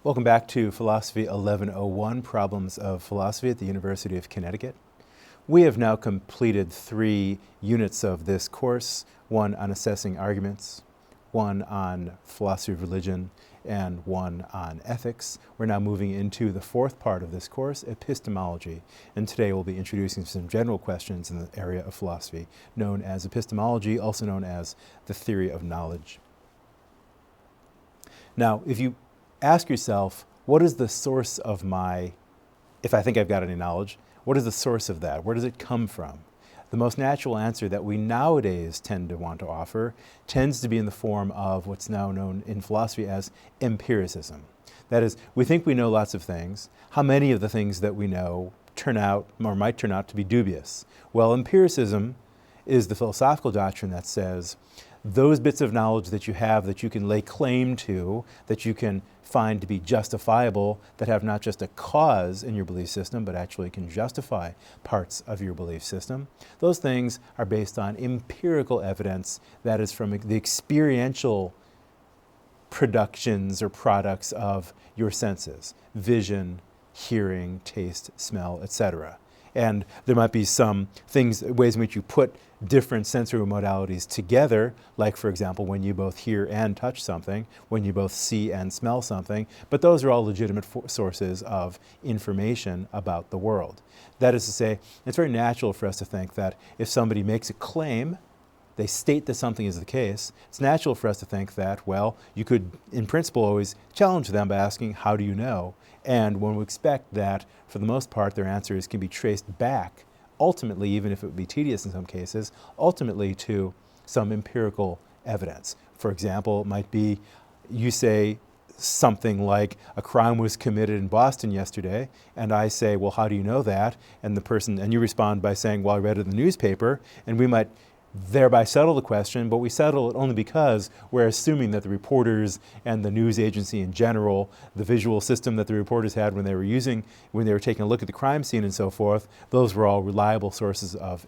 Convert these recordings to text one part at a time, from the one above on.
Welcome back to Philosophy 1101, Problems of Philosophy at the University of Connecticut. We have now completed 3 units of this course, one on assessing arguments, one on philosophy of religion, and one on ethics. We're now moving into the 4th part of this course, epistemology, and today we'll be introducing some general questions in the area of philosophy, known as epistemology, also known as the theory of knowledge. Now, if you ask yourself, what is the source of if I think I've got any knowledge, what is the source of that? Where does it come from? The most natural answer that we nowadays tend to want to offer tends to be in the form of what's now known in philosophy as empiricism. That is, we think we know lots of things. How many of the things that we know turn out or might turn out to be dubious? Well, empiricism is the philosophical doctrine that says those bits of knowledge that you have that you can lay claim to, that you can find to be justifiable, that have not just a cause in your belief system, but actually can justify parts of your belief system, those things are based on empirical evidence that is from the experiential productions or products of your senses: vision, hearing, taste, smell, etc. And there might be some ways in which you put different sensory modalities together, like, for example, when you both hear and touch something, when you both see and smell something, but those are all legitimate sources of information about the world. That is to say, it's very natural for us to think that if somebody makes a claim, they state that something is the case, it's natural for us to think that, well, you could, in principle, always challenge them by asking, how do you know? And one would expect that, for the most part, their answers can be traced back, ultimately, even if it would be tedious in some cases, ultimately to some empirical evidence. For example, it might be you say something like, a crime was committed in Boston yesterday, and I say, well, how do you know that? And you respond by saying, well, I read it in the newspaper, and we might thereby settle the question, but we settle it only because we're assuming that the reporters and the news agency in general, the visual system that the reporters had when they were taking a look at the crime scene and so forth, those were all reliable sources of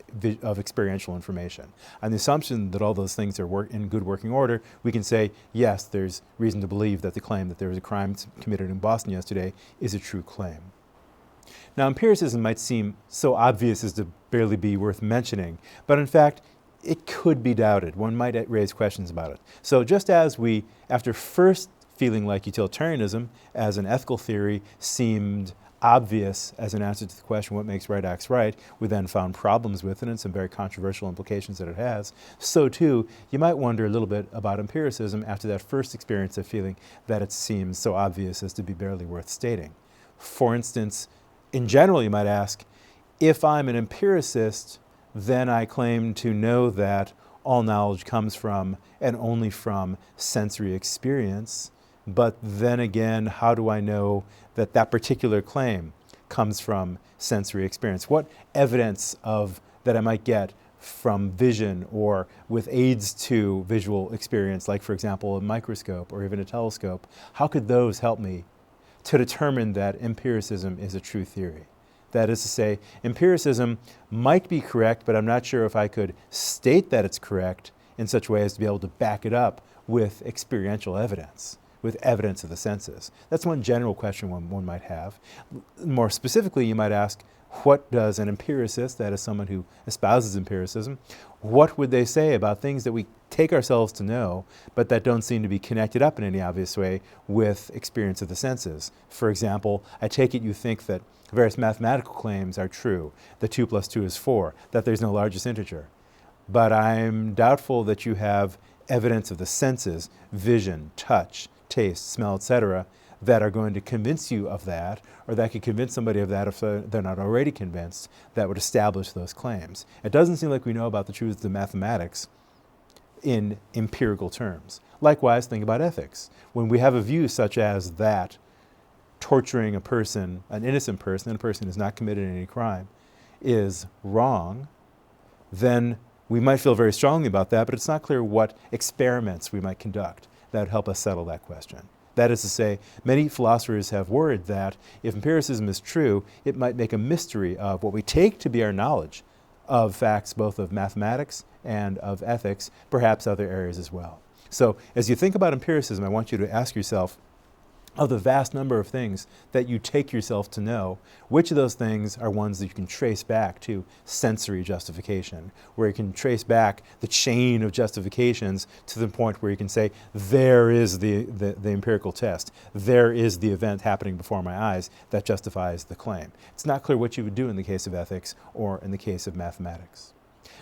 experiential information. On the assumption that all those things are in good working order, we can say, yes, there's reason to believe that the claim that there was a crime committed in Boston yesterday is a true claim. Now, empiricism might seem so obvious as to barely be worth mentioning, but in fact, it could be doubted. One might raise questions about it. So just as we, after first feeling like utilitarianism as an ethical theory seemed obvious as an answer to the question, what makes right acts right, we then found problems with it and some very controversial implications that it has, so too, you might wonder a little bit about empiricism after that first experience of feeling that it seems so obvious as to be barely worth stating. For instance, in general, you might ask, if I'm an empiricist, then I claim to know that all knowledge comes from and only from sensory experience. But then again, how do I know that that particular claim comes from sensory experience? What evidence that I might get from vision or with aids to visual experience, like, for example, a microscope or even a telescope, how could those help me to determine that empiricism is a true theory? That is to say, empiricism might be correct, but I'm not sure if I could state that it's correct in such a way as to be able to back it up with experiential evidence, with evidence of the senses. That's one general question one might have. More specifically, you might ask, what does an empiricist, that is someone who espouses empiricism, what would they say about things that we take ourselves to know, but that don't seem to be connected up in any obvious way with experience of the senses? For example, I take it you think that various mathematical claims are true, that 2 + 2 is 4, that there's no largest integer. But I'm doubtful that you have evidence of the senses, vision, touch, taste, smell, etc., that are going to convince you of that, or that could convince somebody of that if they're not already convinced, that would establish those claims. It doesn't seem like we know about the truths of mathematics in empirical terms. Likewise, think about ethics. When we have a view such as that torturing a person, an innocent person, and a person who has not committed any crime, is wrong, then we might feel very strongly about that, but it's not clear what experiments we might conduct that would help us settle that question. That is to say, many philosophers have worried that if empiricism is true, it might make a mystery of what we take to be our knowledge of facts, both of mathematics and of ethics, perhaps other areas as well. So as you think about empiricism, I want you to ask yourself, of the vast number of things that you take yourself to know, which of those things are ones that you can trace back to sensory justification, where you can trace back the chain of justifications to the point where you can say, there is the empirical test, there is the event happening before my eyes that justifies the claim. It's not clear what you would do in the case of ethics or in the case of mathematics.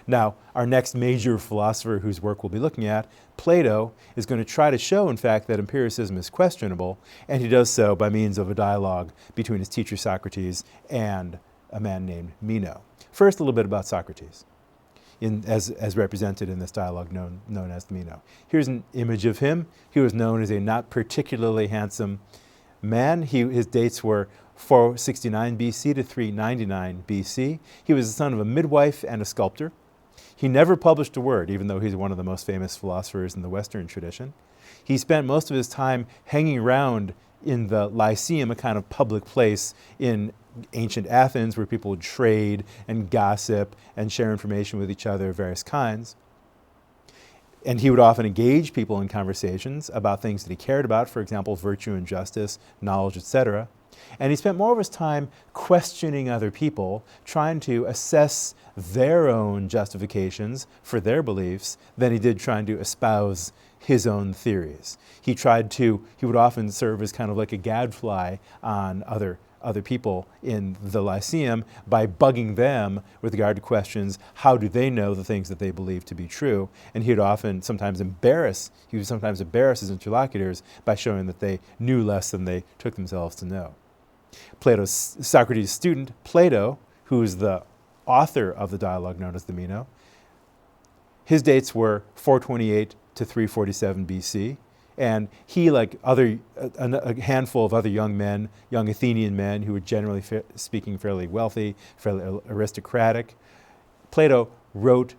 Now, our next major philosopher whose work we'll be looking at, Plato, is going to try to show, in fact, that empiricism is questionable, and he does so by means of a dialogue between his teacher Socrates and a man named Meno. First, a little bit about Socrates, as represented in this dialogue known as Meno. Here's an image of him. He was known as a not particularly handsome man. His dates were 469 BC to 399 BC. He was the son of a midwife and a sculptor. He never published a word, even though he's one of the most famous philosophers in the Western tradition. He spent most of his time hanging around in the Lyceum, a kind of public place in ancient Athens where people would trade and gossip and share information with each other of various kinds. And he would often engage people in conversations about things that he cared about, for example, virtue and justice, knowledge, etc. And he spent more of his time questioning other people, trying to assess their own justifications for their beliefs than he did trying to espouse his own theories. He would often serve as kind of like a gadfly on other people in the Lyceum by bugging them with regard to questions, how do they know the things that they believe to be true? And he would sometimes embarrass his interlocutors by showing that they knew less than they took themselves to know. Socrates' student, Plato, who is the author of the dialogue known as the Meno, his dates were 428 to 347 BC. And he, like a handful of other young Athenian men who were generally speaking fairly wealthy, fairly aristocratic, Plato wrote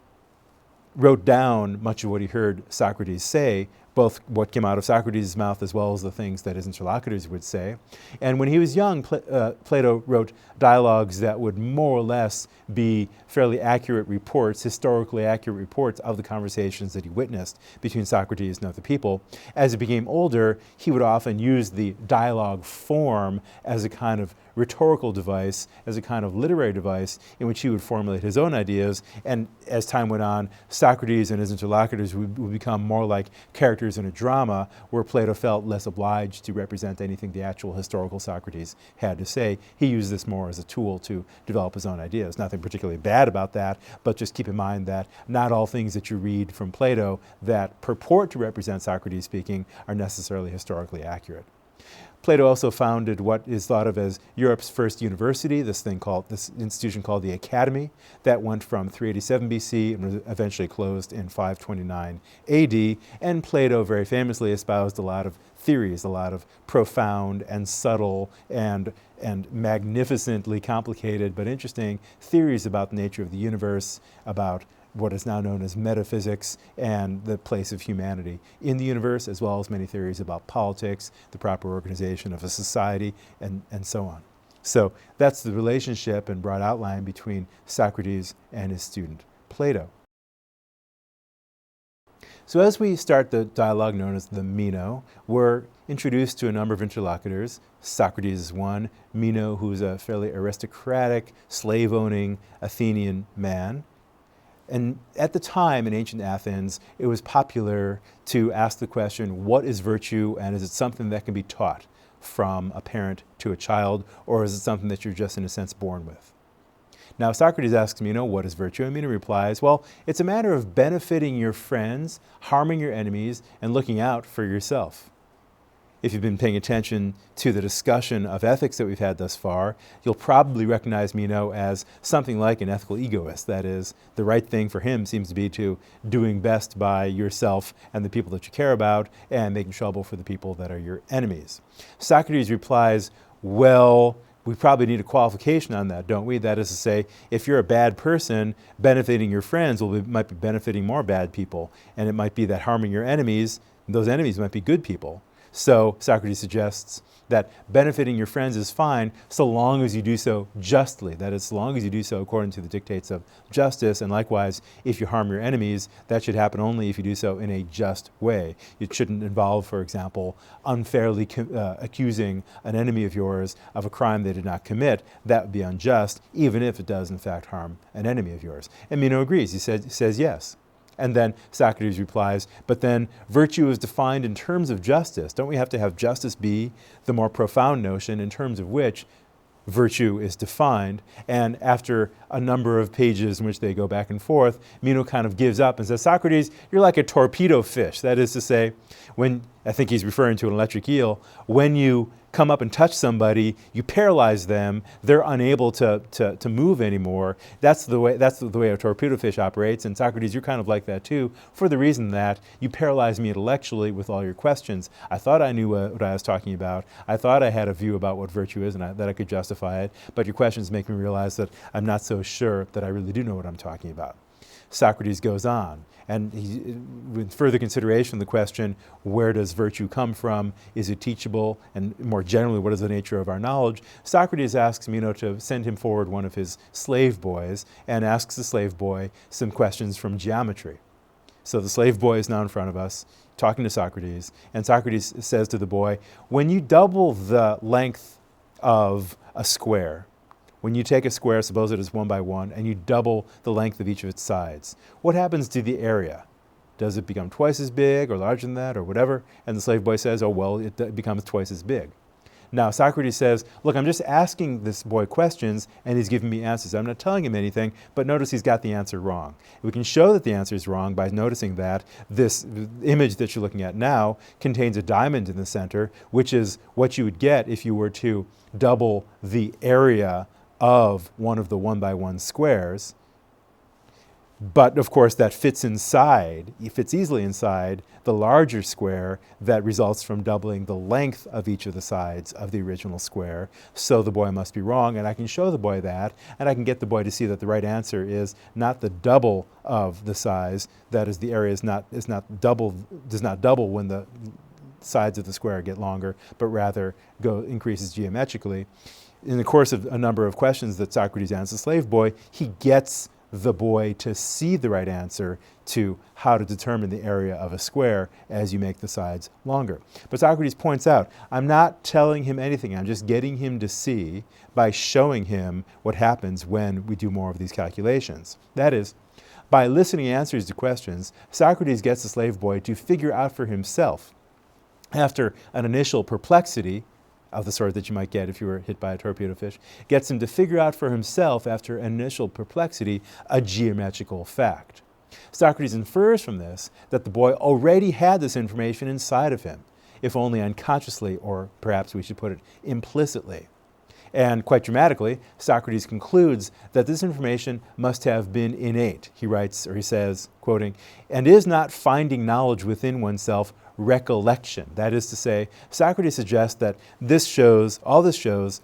down much of what he heard Socrates say, both what came out of Socrates' mouth as well as the things that his interlocutors would say. And when he was young, Plato wrote dialogues that would more or less be fairly accurate reports, historically accurate reports of the conversations that he witnessed between Socrates and other people. As he became older, he would often use the dialogue form as a kind of rhetorical device, as a kind of literary device in which he would formulate his own ideas. And as time went on, Socrates and his interlocutors would become more like characters in a drama where Plato felt less obliged to represent anything the actual historical Socrates had to say. He used this more as a tool to develop his own ideas. Nothing particularly bad about that, but just keep in mind that not all things that you read from Plato that purport to represent Socrates speaking are necessarily historically accurate. Plato also founded what is thought of as Europe's first university, this institution called the Academy, that went from 387 BC and was eventually closed in 529 AD. And Plato very famously espoused a lot of theories, a lot of profound and subtle and magnificently complicated but interesting theories about the nature of the universe, about what is now known as metaphysics and the place of humanity in the universe, as well as many theories about politics, the proper organization of a society, and so on. So that's the relationship and broad outline between Socrates and his student, Plato. So as we start the dialogue known as the Meno, we're introduced to a number of interlocutors. Socrates is one, Meno, who's a fairly aristocratic, slave-owning Athenian man. And at the time in ancient Athens, it was popular to ask the question, what is virtue, and is it something that can be taught from a parent to a child, or is it something that you're just in a sense born with? Now Socrates asks Meno, what is virtue? And Meno replies, well, it's a matter of benefiting your friends, harming your enemies, and looking out for yourself. If you've been paying attention to the discussion of ethics that we've had thus far, you'll probably recognize Meno as something like an ethical egoist. That is, the right thing for him seems to be doing best by yourself and the people that you care about and making trouble for the people that are your enemies. Socrates replies, well, we probably need a qualification on that, don't we? That is to say, if you're a bad person, benefiting your friends might be benefiting more bad people. And it might be that harming your enemies, those enemies might be good people. So Socrates suggests that benefiting your friends is fine so long as you do so justly. That is, so long as you do so according to the dictates of justice. And likewise, if you harm your enemies, that should happen only if you do so in a just way. It shouldn't involve, for example, unfairly accusing an enemy of yours of a crime they did not commit. That would be unjust, even if it does in fact harm an enemy of yours. And Meno agrees. He says yes. And then Socrates replies, but then virtue is defined in terms of justice. Don't we have to have justice be the more profound notion in terms of which virtue is defined? And after a number of pages in which they go back and forth, Meno kind of gives up and says, Socrates, you're like a torpedo fish. That is to say, when, I think he's referring to an electric eel, when you come up and touch somebody, you paralyze them, they're unable to move anymore. That's the way a torpedo fish operates. And Socrates, you're kind of like that too, for the reason that you paralyze me intellectually with all your questions. I thought I knew what I was talking about. I thought I had a view about what virtue is and that I could justify it, but your questions make me realize that I'm not so sure that I really do know what I'm talking about. Socrates goes on, and with further consideration of the question, where does virtue come from? Is it teachable? And more generally, what is the nature of our knowledge? Socrates asks Meno to send him forward one of his slave boys and asks the slave boy some questions from geometry. So the slave boy is now in front of us, talking to Socrates, and Socrates says to the boy, when you double the length of a square, when you take a square, suppose it is 1 by 1, and you double the length of each of its sides, what happens to the area? Does it become twice as big or larger than that or whatever? And the slave boy says, oh, well, it becomes twice as big. Now, Socrates says, look, I'm just asking this boy questions, and he's giving me answers. I'm not telling him anything, but notice he's got the answer wrong. We can show that the answer is wrong by noticing that this image that you're looking at now contains a diamond in the center, which is what you would get if you were to double the area of one of the 1 by 1 squares. But of course that fits easily inside the larger square that results from doubling the length of each of the sides of the original square. So the boy must be wrong, and I can show the boy that, and I can get the boy to see that the right answer is not the double of the size, that is, the area does not double when the sides of the square get longer, but rather increases geometrically. In the course of a number of questions that Socrates asks the slave boy, he gets the boy to see the right answer to how to determine the area of a square as you make the sides longer. But Socrates points out, I'm not telling him anything, I'm just getting him to see by showing him what happens when we do more of these calculations. That is, by eliciting answers to questions, Socrates gets the slave boy to figure out for himself, after an initial perplexity, of the sort that you might get if you were hit by a torpedo fish, gets him to figure out for himself, after initial perplexity, a geometrical fact. Socrates infers from this that the boy already had this information inside of him, if only unconsciously, or perhaps we should put it implicitly. And quite dramatically, Socrates concludes that this information must have been innate. He writes, or he says, quoting, and is not finding knowledge within oneself recollection. That is to say, Socrates suggests that all this shows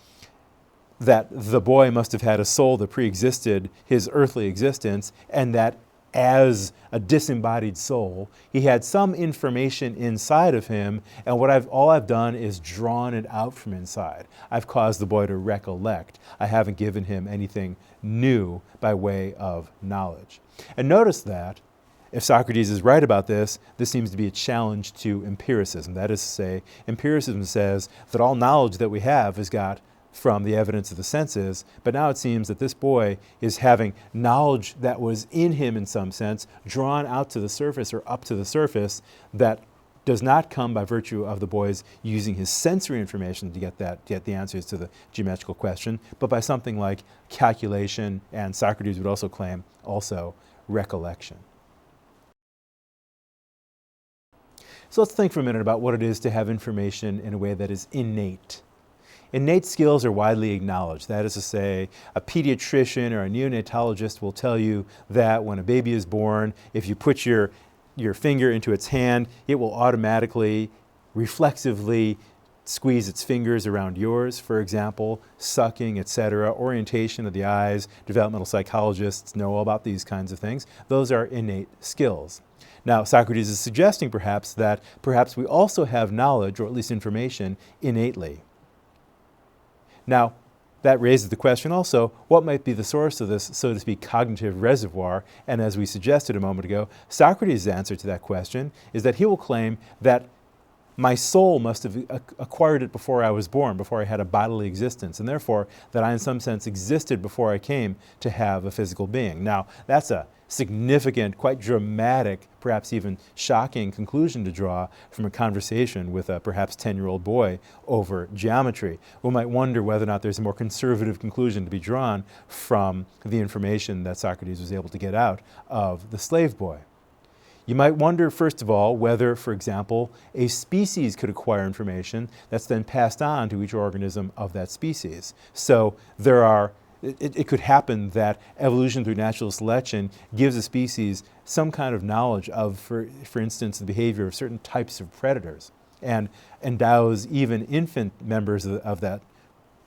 that the boy must have had a soul that pre-existed his earthly existence, and that as a disembodied soul, he had some information inside of him, and all I've done is drawn it out from inside. I've caused the boy to recollect. I haven't given him anything new by way of knowledge. And notice that if Socrates is right about this, this seems to be a challenge to empiricism. That is to say, empiricism says that all knowledge that we have is got from the evidence of the senses, but now it seems that this boy is having knowledge that was in him in some sense, drawn out to the surface or up to the surface, that does not come by virtue of the boy's using his sensory information to get the answers to the geometrical question, but by something like calculation, and Socrates would also claim recollection. So let's think for a minute about what it is to have information in a way that is innate. Innate skills are widely acknowledged. That is to say, a pediatrician or a neonatologist will tell you that when a baby is born, if you put your finger into its hand, it will automatically, reflexively squeeze its fingers around yours, for example, sucking, etc., orientation of the eyes. Developmental psychologists know all about these kinds of things. Those are innate skills. Now, Socrates is suggesting perhaps that perhaps we also have knowledge, or at least information, innately. Now, that raises the question also, what might be the source of this, so to speak, cognitive reservoir? And as we suggested a moment ago, Socrates' answer to that question is that he will claim that my soul must have acquired it before I was born, before I had a bodily existence, and therefore that I in some sense existed before I came to have a physical being. Now, that's a significant, quite dramatic, perhaps even shocking conclusion to draw from a conversation with a perhaps 10-year-old boy over geometry. We might wonder whether or not there's a more conservative conclusion to be drawn from the information that Socrates was able to get out of the slave boy. You might wonder, first of all, whether, for example, a species could acquire information that's then passed on to each organism of that species. So it could happen that evolution through natural selection gives a species some kind of knowledge of, for instance, the behavior of certain types of predators, and endows even infant members of that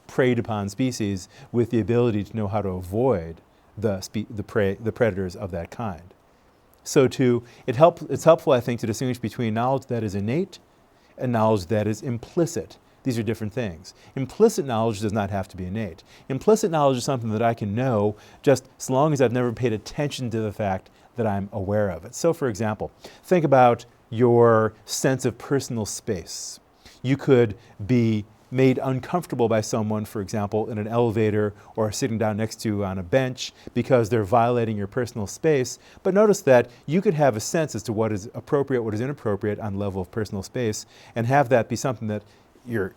preyed upon species with the ability to know how to avoid the predators of that kind. So too, it's helpful, I think, to distinguish between knowledge that is innate and knowledge that is implicit. These are different things. Implicit knowledge does not have to be innate. Implicit knowledge is something that I can know just as long as I've never paid attention to the fact that I'm aware of it. So for example, think about your sense of personal space. You could be made uncomfortable by someone, for example, in an elevator or sitting down next to you on a bench because they're violating your personal space. But notice that you could have a sense as to what is appropriate, what is inappropriate on the level of personal space, and have that be something that you're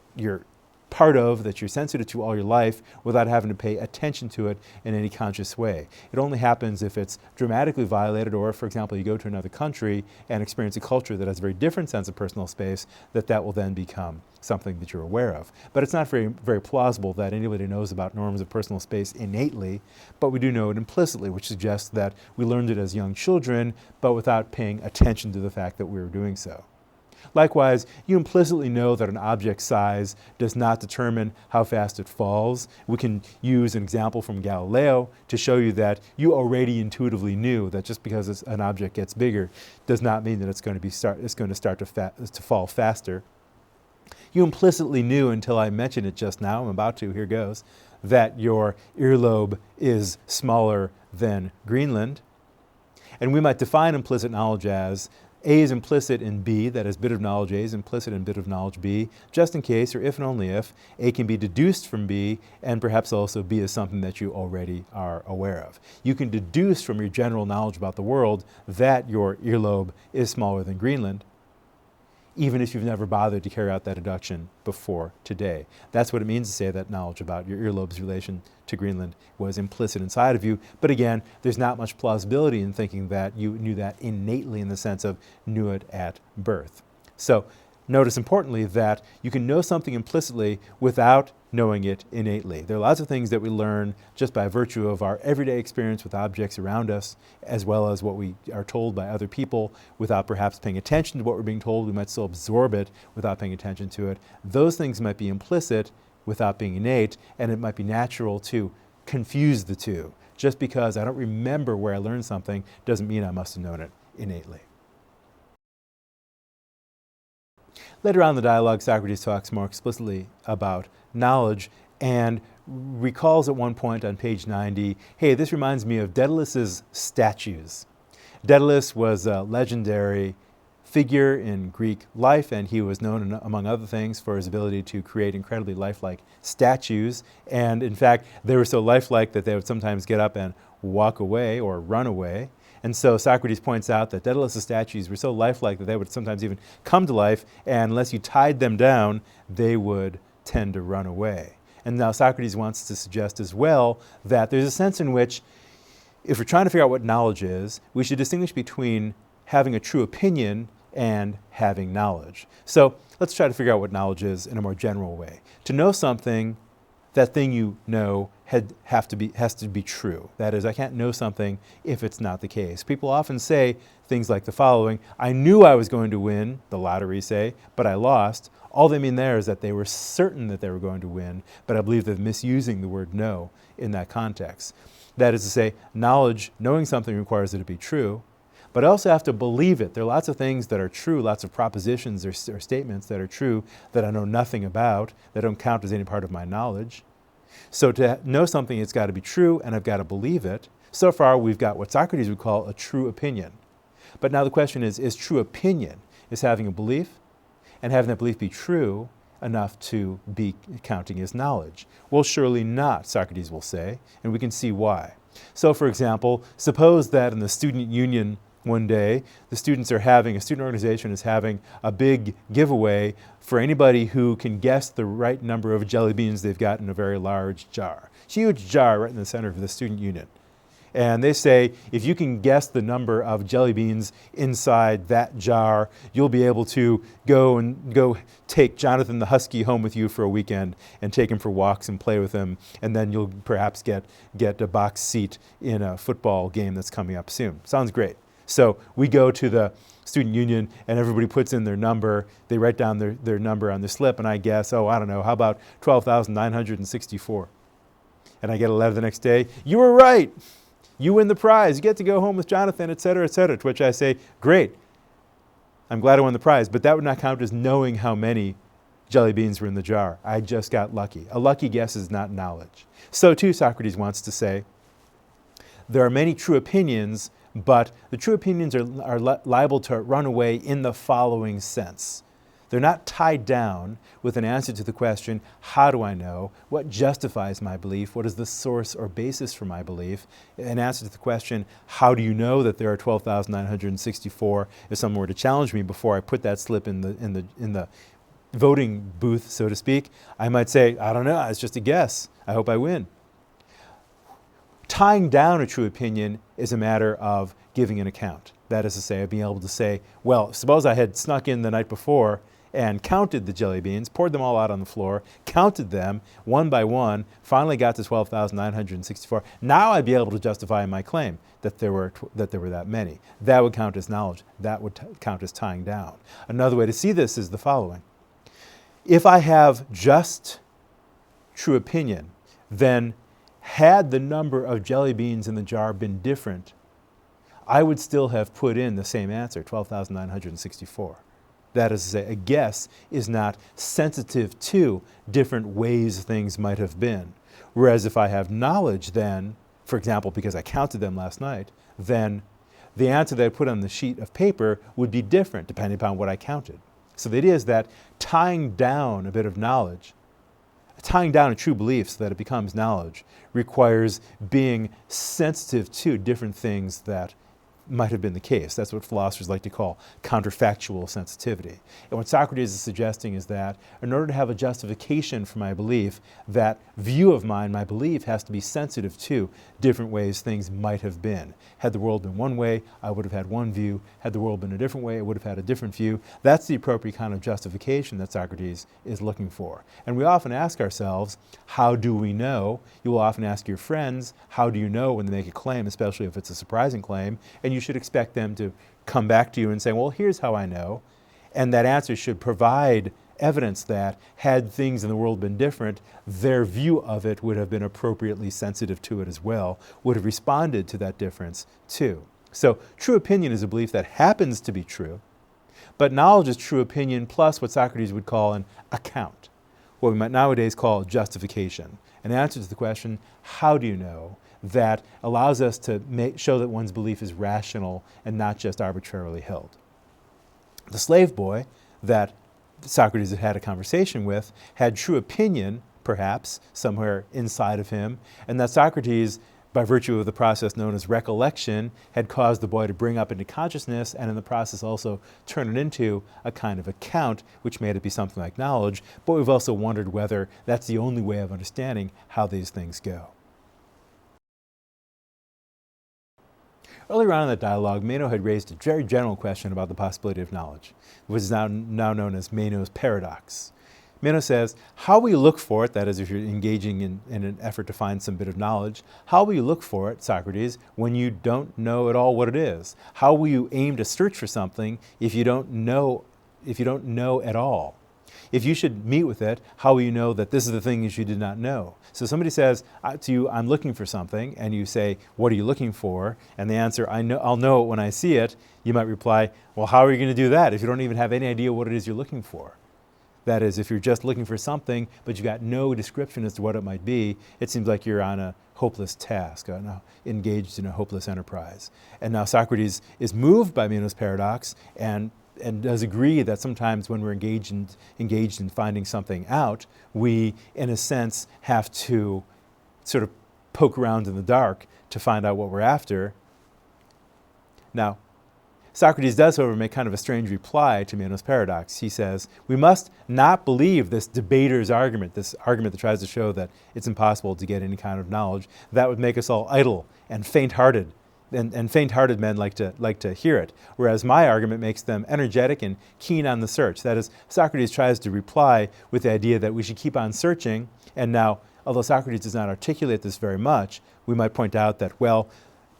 part of, that you're sensitive to all your life without having to pay attention to it in any conscious way. It only happens if it's dramatically violated, or, for example, you go to another country and experience a culture that has a very different sense of personal space, that will then become something that you're aware of. But it's not very, very plausible that anybody knows about norms of personal space innately, but we do know it implicitly, which suggests that we learned it as young children, but without paying attention to the fact that we were doing so. Likewise, you implicitly know that an object's size does not determine how fast it falls. We can use an example from Galileo to show you that you already intuitively knew that just because an object gets bigger does not mean that it's going to start to fall faster. You implicitly knew, until I mentioned it just now, I'm about to, here goes, that your earlobe is smaller than Greenland. And we might define implicit knowledge as A is implicit in B, that is, bit of knowledge A is implicit in bit of knowledge B, just in case, or if and only if, A can be deduced from B, and perhaps also B is something that you already are aware of. You can deduce from your general knowledge about the world that your earlobe is smaller than Greenland, even if you've never bothered to carry out that deduction before today. That's what it means to say that knowledge about your earlobe's relation to Greenland was implicit inside of you. But again, there's not much plausibility in thinking that you knew that innately, in the sense of knew it at birth. So notice importantly that you can know something implicitly without knowing it innately. There are lots of things that we learn just by virtue of our everyday experience with objects around us, as well as what we are told by other people without perhaps paying attention to what we're being told. We might still absorb it without paying attention to it. Those things might be implicit without being innate, and it might be natural to confuse the two. Just because I don't remember where I learned something doesn't mean I must have known it innately. Later on in the dialogue, Socrates talks more explicitly about knowledge and recalls at one point on page 90, hey, this reminds me of Daedalus's statues. Daedalus was a legendary figure in Greek life, and he was known, among other things, for his ability to create incredibly lifelike statues. And in fact, they were so lifelike that they would sometimes get up and walk away or run away. And so Socrates points out that Daedalus' statues were so lifelike that they would sometimes even come to life, and unless you tied them down, they would tend to run away. And now Socrates wants to suggest as well that there's a sense in which, if we're trying to figure out what knowledge is, we should distinguish between having a true opinion and having knowledge. So let's try to figure out what knowledge is in a more general way. To know something, that thing you know has to be true. That is, I can't know something if it's not the case. People often say things like the following: I knew I was going to win the lottery, say, but I lost. All they mean there is that they were certain that they were going to win, but I believe they're misusing the word know in that context. That is to say, knowledge, knowing something requires it to be true, but I also have to believe it. There are lots of things that are true, lots of propositions or statements that are true that I know nothing about, that don't count as any part of my knowledge. So to know something, it's got to be true, and I've got to believe it. So far, we've got what Socrates would call a true opinion. But now the question is true opinion, is having a belief, and having that belief be true enough to be counting as knowledge? Well, surely not, Socrates will say, and we can see why. So, for example, suppose that in the student union one day, a student organization is having a big giveaway for anybody who can guess the right number of jelly beans they've got in a very large jar. Huge jar right in the center of the student union. And they say, if you can guess the number of jelly beans inside that jar, you'll be able to go take Jonathan the Husky home with you for a weekend and take him for walks and play with him. And then you'll perhaps get a box seat in a football game that's coming up soon. Sounds great. So we go to the student union and everybody puts in their number. They write down their number on the slip, and I guess, I don't know, how about 12,964? And I get a letter the next day, you were right. You win the prize. You get to go home with Jonathan, et cetera, to which I say, great. I'm glad I won the prize, but that would not count as knowing how many jelly beans were in the jar. I just got lucky. A lucky guess is not knowledge. So too, Socrates wants to say, there are many true opinions, but the true opinions are liable to run away in the following sense. They're not tied down with an answer to the question, how do I know? What justifies my belief? What is the source or basis for my belief? An answer to the question, how do you know that there are 12,964? If someone were to challenge me before I put that slip in the voting booth, so to speak, I might say, I don't know, it's just a guess. I hope I win. Tying down a true opinion is a matter of giving an account. That is to say, being able to say, well, suppose I had snuck in the night before and counted the jelly beans, poured them all out on the floor, counted them one by one, finally got to 12,964. Now I'd be able to justify my claim that there were that many. That would count as knowledge. That would count as tying down. Another way to see this is the following. If I have just true opinion, then had the number of jelly beans in the jar been different, I would still have put in the same answer, 12,964. That is to say, a guess is not sensitive to different ways things might have been. Whereas if I have knowledge then, for example, because I counted them last night, then the answer that I put on the sheet of paper would be different depending upon what I counted. So the idea is that tying down a bit of knowledge, tying down a true belief so that it becomes knowledge, requires being sensitive to different things that might have been the case. That's what philosophers like to call counterfactual sensitivity. And what Socrates is suggesting is that in order to have a justification for my belief, that view of mine, my belief, has to be sensitive to different ways things might have been. Had the world been one way, I would have had one view. Had the world been a different way, I would have had a different view. That's the appropriate kind of justification that Socrates is looking for. And we often ask ourselves, how do we know? You will often ask your friends, how do you know when they make a claim, especially if it's a surprising claim? And you should expect them to come back to you and say, well, here's how I know. And that answer should provide evidence that had things in the world been different, their view of it would have been appropriately sensitive to it as well, would have responded to that difference too. So true opinion is a belief that happens to be true, but knowledge is true opinion plus what Socrates would call an account, what we might nowadays call justification. An answer to the question, how do you know? That allows us to show that one's belief is rational and not just arbitrarily held. The slave boy that Socrates had a conversation with had true opinion, perhaps, somewhere inside of him, and that Socrates, by virtue of the process known as recollection, had caused the boy to bring up into consciousness and in the process also turn it into a kind of account, which made it be something like knowledge, but we've also wondered whether that's the only way of understanding how these things go. Earlier on in the dialogue, Meno had raised a very general question about the possibility of knowledge, which is now known as Meno's paradox. Meno says, how will you look for it, that is, if you're engaging in an effort to find some bit of knowledge, how will you look for it, Socrates, when you don't know at all what it is? How will you aim to search for something if you don't know at all? If you should meet with it, how will you know that this is the thing that you did not know? So somebody says to you, I'm looking for something, and you say, what are you looking for? And the answer, I'll know it when I see it. You might reply, well, how are you going to do that if you don't even have any idea what it is you're looking for? That is, if you're just looking for something, but you've got no description as to what it might be, it seems like you're on a hopeless task, engaged in a hopeless enterprise. And now Socrates is moved by Meno's paradox and does agree that sometimes when we're engaged in finding something out, we, in a sense, have to sort of poke around in the dark to find out what we're after. Now, Socrates does, however, make kind of a strange reply to Meno's paradox. He says, we must not believe this debater's argument, this argument that tries to show that it's impossible to get any kind of knowledge. That would make us all idle and faint-hearted. And faint-hearted men like to hear it, whereas my argument makes them energetic and keen on the search. That is, Socrates tries to reply with the idea that we should keep on searching. And now, although Socrates does not articulate this very much, we might point out that, well,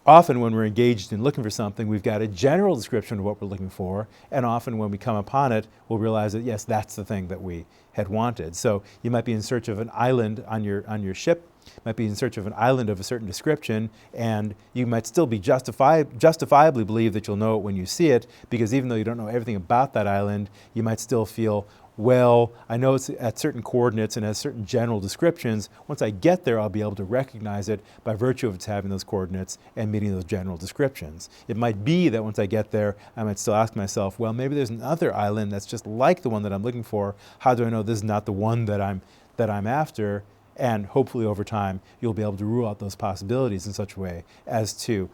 often when we're engaged in looking for something, we've got a general description of what we're looking for, and often when we come upon it, we'll realize that, yes, that's the thing that we had wanted. So you might be in search of an island on your ship, might be in search of an island of a certain description, and you might still be justifiably believe that you'll know it when you see it, because even though you don't know everything about that island, you might still feel, well, I know it's at certain coordinates and has certain general descriptions. Once I get there, I'll be able to recognize it by virtue of its having those coordinates and meeting those general descriptions. It might be that once I get there, I might still ask myself, well, maybe there's another island that's just like the one that I'm looking for. How do I know this is not the one that I'm after? And hopefully over time, you'll be able to rule out those possibilities in such a way as to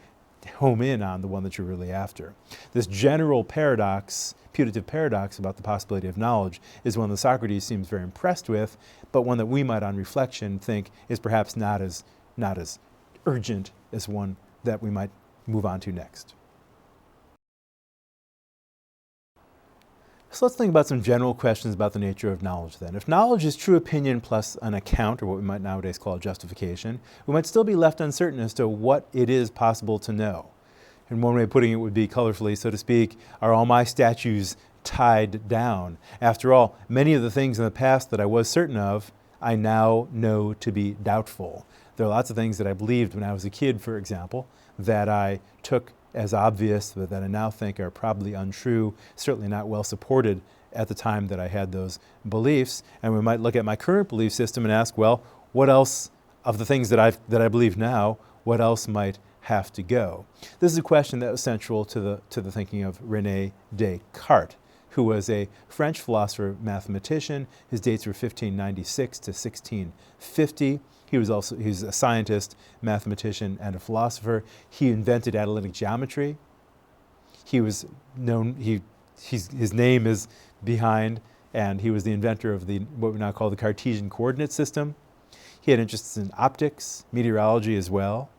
home in on the one that you're really after. This general paradox, putative paradox about the possibility of knowledge is one that Socrates seems very impressed with, but one that we might on reflection think is perhaps not as urgent as one that we might move on to next. So let's think about some general questions about the nature of knowledge then. If knowledge is true opinion plus an account, or what we might nowadays call justification, we might still be left uncertain as to what it is possible to know. And one way of putting it would be colorfully, so to speak, are all my statues tied down? After all, many of the things in the past that I was certain of, I now know to be doubtful. There are lots of things that I believed when I was a kid, for example, that I took as obvious, but that I now think are probably untrue, certainly not well supported at the time that I had those beliefs. And we might look at my current belief system and ask, well, what else of the things that I believe now, what else might have to go? This is a question that was central to the thinking of René Descartes, who was a French philosopher mathematician. His dates were 1596 to 1650. He's a scientist, mathematician, and a philosopher. He invented analytic geometry. He was known, his name is behind, and he was the inventor of what we now call the Cartesian coordinate system. He had interests in optics, meteorology as well.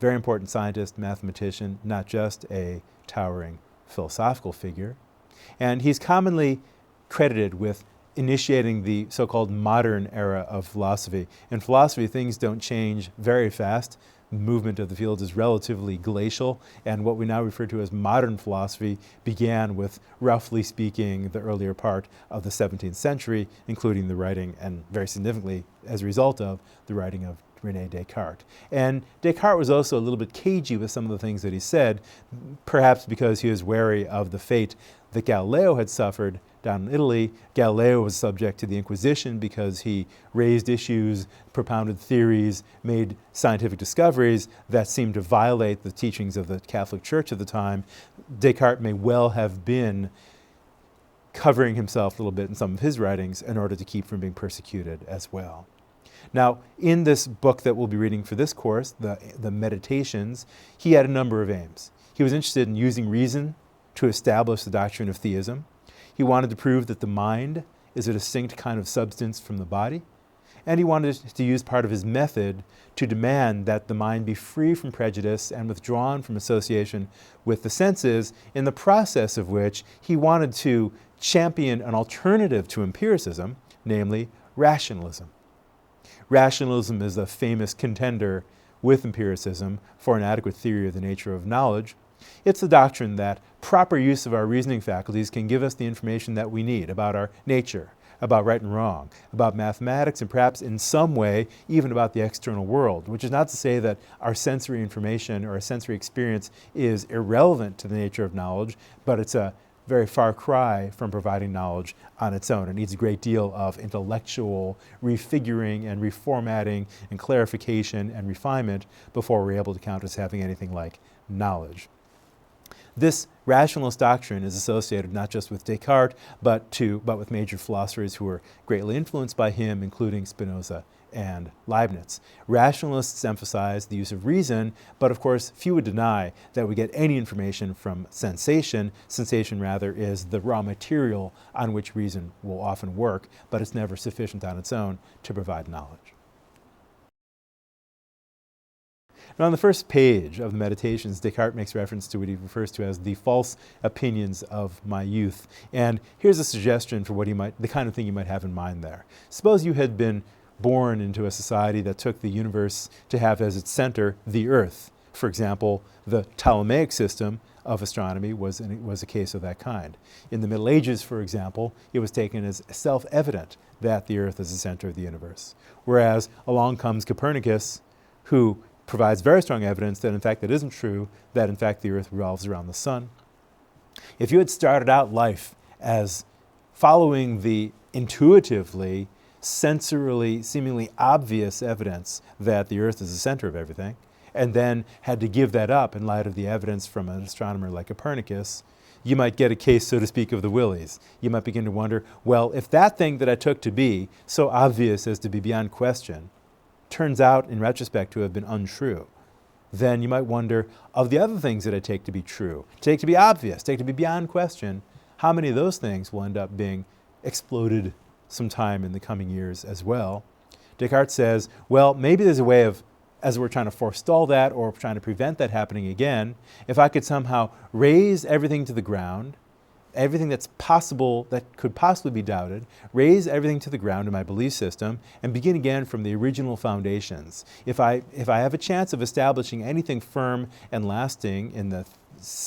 Very important scientist, mathematician, not just a towering philosophical figure. And he's commonly credited with initiating the so-called modern era of philosophy. In philosophy, things don't change very fast. The movement of the fields is relatively glacial, and what we now refer to as modern philosophy began with, roughly speaking, the earlier part of the 17th century, including the writing, and very significantly, as a result of, the writing of René Descartes. And Descartes was also a little bit cagey with some of the things that he said, perhaps because he was wary of the fate that Galileo had suffered down in Italy. Galileo was subject to the Inquisition because he raised issues, propounded theories, made scientific discoveries that seemed to violate the teachings of the Catholic Church at the time. Descartes may well have been covering himself a little bit in some of his writings in order to keep from being persecuted as well. Now, in this book that we'll be reading for this course, the Meditations, he had a number of aims. He was interested in using reason to establish the doctrine of theism. He wanted to prove that the mind is a distinct kind of substance from the body. And he wanted to use part of his method to demand that the mind be free from prejudice and withdrawn from association with the senses, in the process of which he wanted to champion an alternative to empiricism, namely rationalism. Rationalism is a famous contender with empiricism for an adequate theory of the nature of knowledge. It's the doctrine that proper use of our reasoning faculties can give us the information that we need about our nature, about right and wrong, about mathematics, and perhaps in some way even about the external world, which is not to say that our sensory information or our sensory experience is irrelevant to the nature of knowledge, but it's a very far cry from providing knowledge on its own. It needs a great deal of intellectual refiguring and reformatting and clarification and refinement before we're able to count as having anything like knowledge. This rationalist doctrine is associated not just with Descartes, but with major philosophers who were greatly influenced by him, including Spinoza and Leibniz. Rationalists emphasize the use of reason, but of course few would deny that we get any information from sensation. Sensation, rather, is the raw material on which reason will often work, but it's never sufficient on its own to provide knowledge. Now, on the first page of the Meditations, Descartes makes reference to what he refers to as the false opinions of my youth. And here's a suggestion for the kind of thing you might have in mind there. Suppose you had been born into a society that took the universe to have as its center the Earth. For example, the Ptolemaic system of astronomy was a case of that kind. In the Middle Ages, for example, it was taken as self-evident that the Earth is the center of the universe. Whereas along comes Copernicus, who provides very strong evidence that in fact that isn't true, that in fact the Earth revolves around the sun. If you had started out life as following the intuitively, sensorily, seemingly obvious evidence that the Earth is the center of everything, and then had to give that up in light of the evidence from an astronomer like Copernicus, you might get a case, so to speak, of the willies. You might begin to wonder, well, if that thing that I took to be so obvious as to be beyond question turns out in retrospect to have been untrue, then you might wonder, of the other things that I take to be true, take to be obvious, take to be beyond question, how many of those things will end up being exploded sometime in the coming years as well? Descartes says, well, maybe there's a way of, as we're trying to forestall that or trying to prevent that happening again, if I could somehow raise everything to the ground, everything that's possible, that could possibly be doubted, raise everything to the ground in my belief system and begin again from the original foundations. If I have a chance of establishing anything firm and lasting in the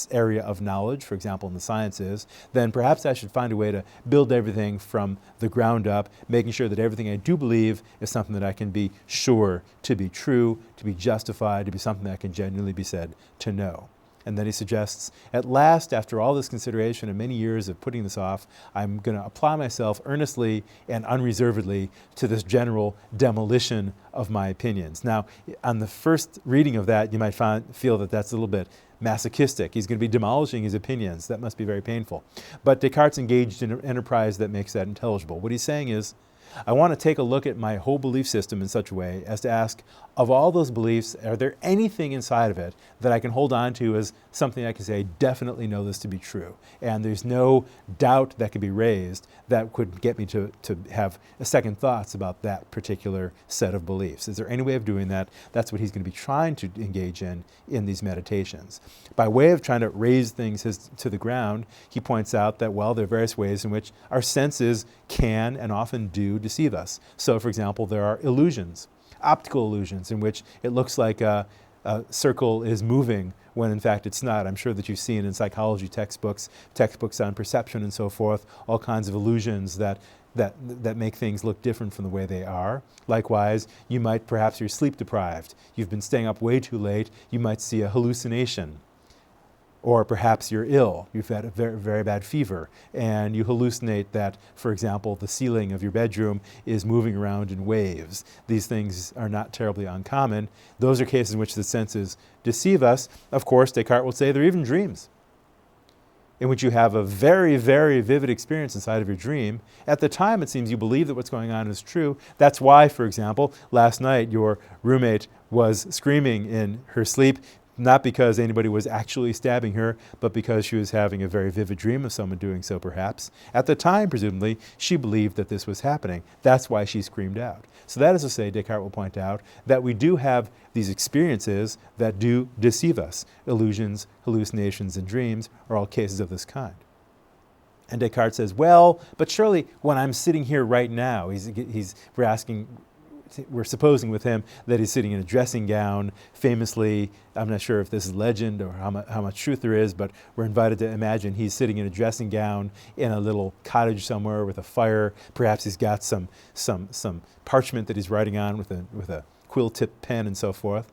area of knowledge, for example in the sciences, then perhaps I should find a way to build everything from the ground up, making sure that everything I do believe is something that I can be sure to be true, to be justified, to be something that can genuinely be said to know. And then he suggests, at last, after all this consideration and many years of putting this off, I'm going to apply myself earnestly and unreservedly to this general demolition of my opinions. Now, on the first reading of that, you might feel that that's a little bit masochistic. He's going to be demolishing his opinions. That must be very painful. But Descartes engaged in an enterprise that makes that intelligible. What he's saying is, I want to take a look at my whole belief system in such a way as to ask, of all those beliefs, are there anything inside of it that I can hold on to as something I can say, I definitely know this to be true, and there's no doubt that could be raised that could get me to have second thoughts about that particular set of beliefs? Is there any way of doing that? That's what he's going to be trying to engage in these meditations. By way of trying to raise things to the ground, he points out that, well, there are various ways in which our senses can and often do deceive us. So, for example, there are illusions, optical illusions, in which it looks like a circle is moving when in fact it's not. I'm sure that you've seen in psychology textbooks on perception and so forth, all kinds of illusions that make things look different from the way they are. Likewise, you might, perhaps you're sleep deprived, you've been staying up way too late, you might see a hallucination. Or perhaps you're ill, you've had a very, very bad fever, and you hallucinate that, for example, the ceiling of your bedroom is moving around in waves. These things are not terribly uncommon. Those are cases in which the senses deceive us. Of course, Descartes will say there are even dreams, in which you have a very, very vivid experience inside of your dream. At the time, it seems you believe that what's going on is true. That's why, for example, last night your roommate was screaming in her sleep, not because anybody was actually stabbing her, but because she was having a very vivid dream of someone doing so, perhaps. At the time, presumably, she believed that this was happening. That's why she screamed out. So that is to say, Descartes will point out that we do have these experiences that do deceive us. Illusions, hallucinations, and dreams are all cases of this kind. And Descartes says, well, but surely when I'm sitting here right now, we're asking we're supposing with him that he's sitting in a dressing gown. Famously, I'm not sure if this is legend or how much truth there is, but we're invited to imagine he's sitting in a dressing gown in a little cottage somewhere with a fire. Perhaps he's got some parchment that he's writing on with a quill-tipped pen and so forth.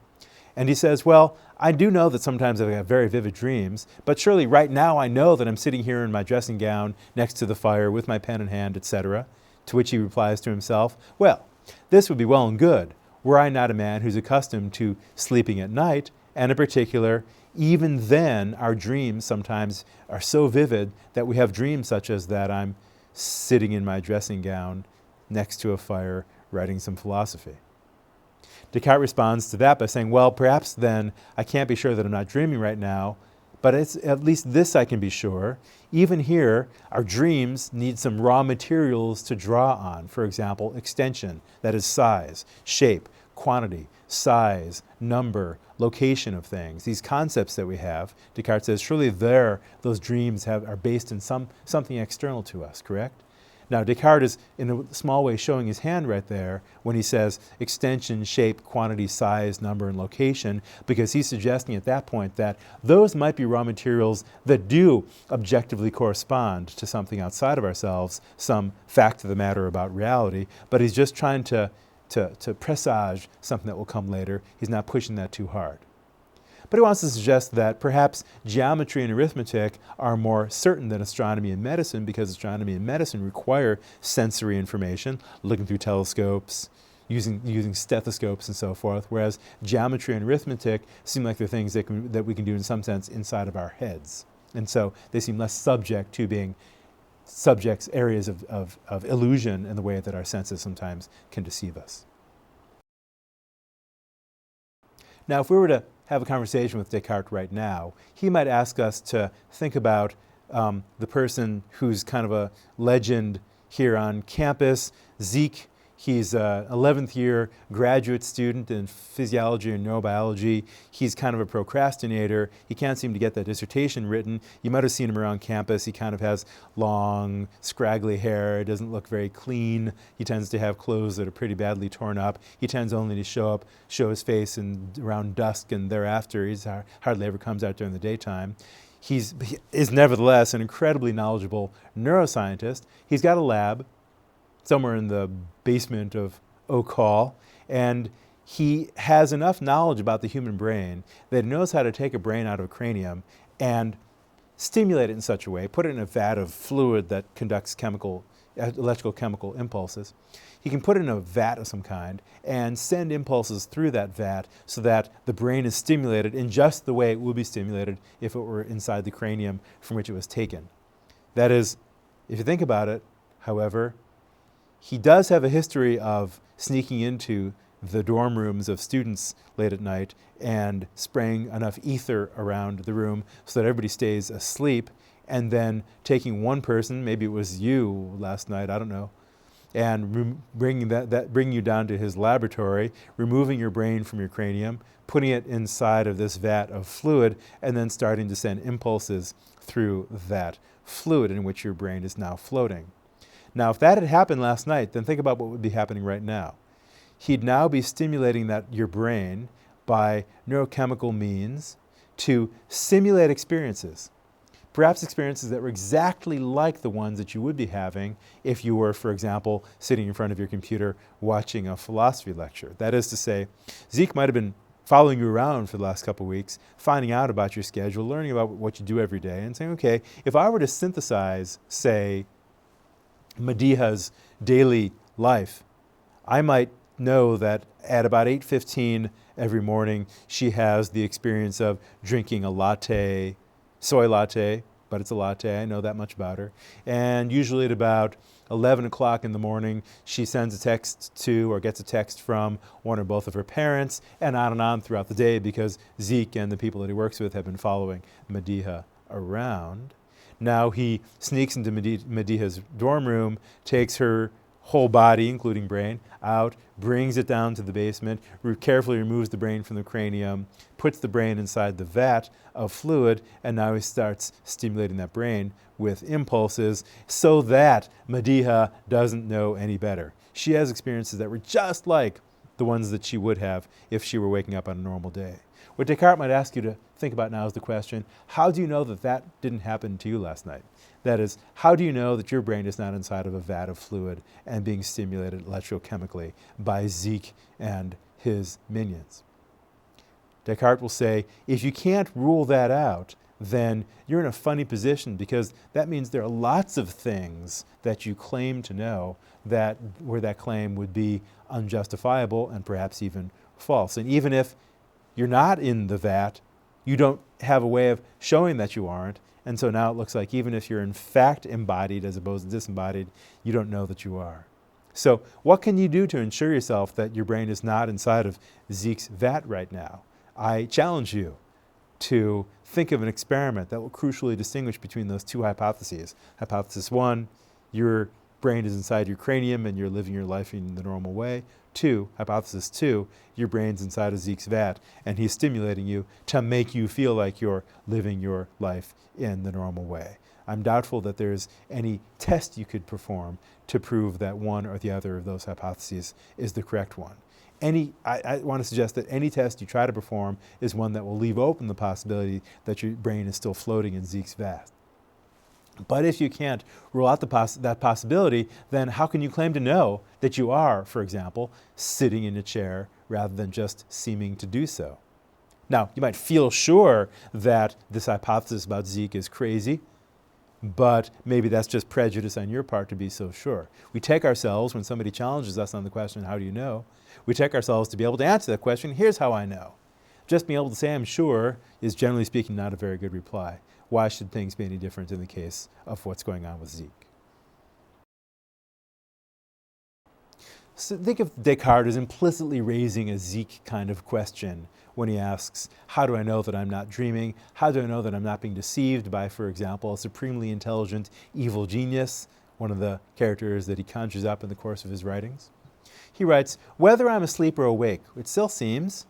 And he says, well, I do know that sometimes I have very vivid dreams, but surely right now I know that I'm sitting here in my dressing gown next to the fire with my pen in hand, etc. To which he replies to himself, well, this would be well and good were I not a man who's accustomed to sleeping at night, and in particular, even then our dreams sometimes are so vivid that we have dreams such as that I'm sitting in my dressing gown next to a fire writing some philosophy. Descartes responds to that by saying, well, perhaps then I can't be sure that I'm not dreaming right now, but it's at least this I can be sure. Even here, our dreams need some raw materials to draw on. For example, extension, that is size, shape, quantity, size, number, location of things. These concepts that we have, Descartes says, surely those dreams are based in something external to us, correct? Now, Descartes is, in a small way, showing his hand right there when he says extension, shape, quantity, size, number, and location, because he's suggesting at that point that those might be raw materials that do objectively correspond to something outside of ourselves, some fact of the matter about reality, but he's just trying to presage something that will come later. He's not pushing that too hard. But he wants to suggest that perhaps geometry and arithmetic are more certain than astronomy and medicine, because astronomy and medicine require sensory information, looking through telescopes, using stethoscopes and so forth, whereas geometry and arithmetic seem like they're things that we can do in some sense inside of our heads. And so they seem less subject to being areas of illusion in the way that our senses sometimes can deceive us. Now, if we were to have a conversation with Descartes right now, he might ask us to think about the person who's kind of a legend here on campus, Zeke. He's an 11th year graduate student in physiology and neurobiology. He's kind of a procrastinator. He can't seem to get that dissertation written. You might have seen him around campus. He kind of has long, scraggly hair. Doesn't look very clean. He tends to have clothes that are pretty badly torn up. He tends only to show his face around dusk and thereafter. He hardly ever comes out during the daytime. He is nevertheless an incredibly knowledgeable neuroscientist. He's got a lab somewhere in the basement of Oak Hall, and he has enough knowledge about the human brain that he knows how to take a brain out of a cranium and stimulate it in such a way, put it in a vat of fluid that conducts electrical chemical impulses. He can put it in a vat of some kind and send impulses through that vat so that the brain is stimulated in just the way it would be stimulated if it were inside the cranium from which it was taken. That is, if you think about it, however, he does have a history of sneaking into the dorm rooms of students late at night and spraying enough ether around the room so that everybody stays asleep, and then taking one person, maybe it was you last night, I don't know, and bringing you down to his laboratory, removing your brain from your cranium, putting it inside of this vat of fluid, and then starting to send impulses through that fluid in which your brain is now floating. Now, if that had happened last night, then think about what would be happening right now. He'd now be stimulating your brain by neurochemical means to simulate experiences, perhaps experiences that were exactly like the ones that you would be having if you were, for example, sitting in front of your computer watching a philosophy lecture. That is to say, Zeke might have been following you around for the last couple of weeks, finding out about your schedule, learning about what you do every day, and saying, okay, if I were to synthesize, say, Medea's daily life, I might know that at about 8:15 every morning she has the experience of drinking a latte, soy latte, but it's a latte, I know that much about her. And usually at about 11 o'clock in the morning she sends a text to or gets a text from one or both of her parents, and on throughout the day, because Zeke and the people that he works with have been following Medea around. Now he sneaks into Medea's dorm room, takes her whole body, including brain, out, brings it down to the basement, carefully removes the brain from the cranium, puts the brain inside the vat of fluid, and now he starts stimulating that brain with impulses so that Medea doesn't know any better. She has experiences that were just like the ones that she would have if she were waking up on a normal day. What Descartes might ask you to think about now is the question, how do you know that that didn't happen to you last night? That is, how do you know that your brain is not inside of a vat of fluid and being stimulated electrochemically by Zeke and his minions? Descartes will say, if you can't rule that out, then you're in a funny position, because that means there are lots of things that you claim to know that where that claim would be unjustifiable and perhaps even false. And even if you're not in the vat, you don't have a way of showing that you aren't. And so now it looks like even if you're in fact embodied as opposed to disembodied, you don't know that you are. So what can you do to ensure yourself that your brain is not inside of Zeke's vat right now? I challenge you to think of an experiment that will crucially distinguish between those two hypotheses. Hypothesis 1, your brain is inside your cranium and you're living your life in the normal way. 2, hypothesis 2, your brain's inside of Zeke's vat and he's stimulating you to make you feel like you're living your life in the normal way. I'm doubtful that there's any test you could perform to prove that one or the other of those hypotheses is the correct one. I want to suggest that any test you try to perform is one that will leave open the possibility that your brain is still floating in Zeke's vat. But if you can't rule out that possibility, then how can you claim to know that you are, for example, sitting in a chair rather than just seeming to do so? Now, you might feel sure that this hypothesis about Zeke is crazy, but maybe that's just prejudice on your part to be so sure. We take ourselves, when somebody challenges us on the question, how do you know? We take ourselves to be able to answer that question, here's how I know. Just being able to say I'm sure is, generally speaking, not a very good reply. Why should things be any different in the case of what's going on with Zeke? So think of Descartes as implicitly raising a Zeke kind of question when he asks, how do I know that I'm not dreaming? How do I know that I'm not being deceived by, for example, a supremely intelligent evil genius, one of the characters that he conjures up in the course of his writings? He writes, whether I'm asleep or awake, it still seems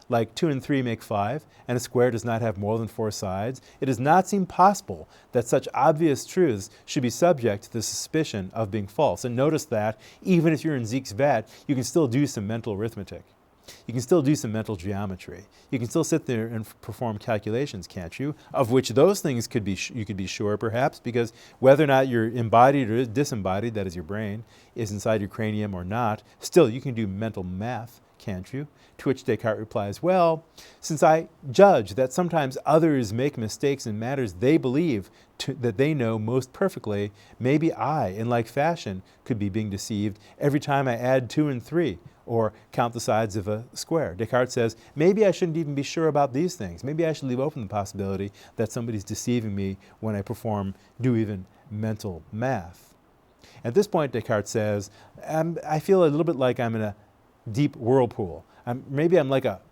like 2 and 3 make 5, and a square does not have more than 4 sides. It does not seem possible that such obvious truths should be subject to the suspicion of being false. And notice that even if you're in Zeke's vat, you can still do some mental arithmetic. You can still do some mental geometry. You can still sit there and perform calculations, can't you? Of which those things you could be sure, perhaps, because whether or not you're embodied or disembodied, that is your brain, is inside your cranium or not, still you can do mental math, can't you? To which Descartes replies, well, since I judge that sometimes others make mistakes in matters they believe that they know most perfectly, maybe I, in like fashion, could be being deceived every time I add 2 and 3, or count the sides of a square. Descartes says, maybe I shouldn't even be sure about these things. Maybe I should leave open the possibility that somebody's deceiving me when I do even mental math. At this point, Descartes says, I feel a little bit like I'm in a deep whirlpool. Maybe I'm like a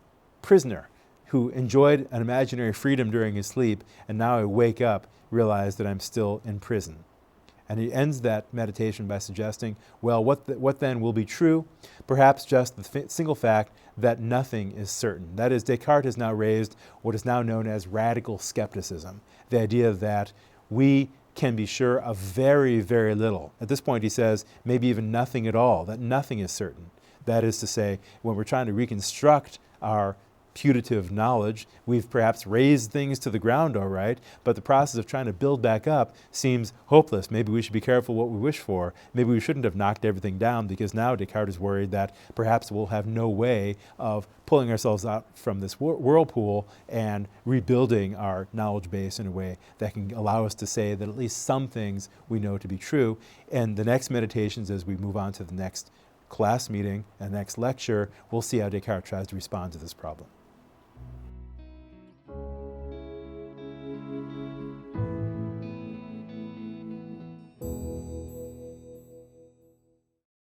prisoner who enjoyed an imaginary freedom during his sleep, and now I wake up, realize that I'm still in prison. And he ends that meditation by suggesting, well, what then will be true? Perhaps just the single fact that nothing is certain. That is, Descartes has now raised what is now known as radical skepticism, the idea that we can be sure of very, very little. At this point, he says, maybe even nothing at all, that nothing is certain. That is to say, when we're trying to reconstruct our putative knowledge, we've perhaps raised things to the ground all right, but the process of trying to build back up seems hopeless. Maybe we should be careful what we wish for. Maybe we shouldn't have knocked everything down, because now Descartes is worried that perhaps we'll have no way of pulling ourselves out from this whirlpool and rebuilding our knowledge base in a way that can allow us to say that at least some things we know to be true. And the next meditations, as we move on to the next class meeting and next lecture, we'll see how Descartes tries to respond to this problem.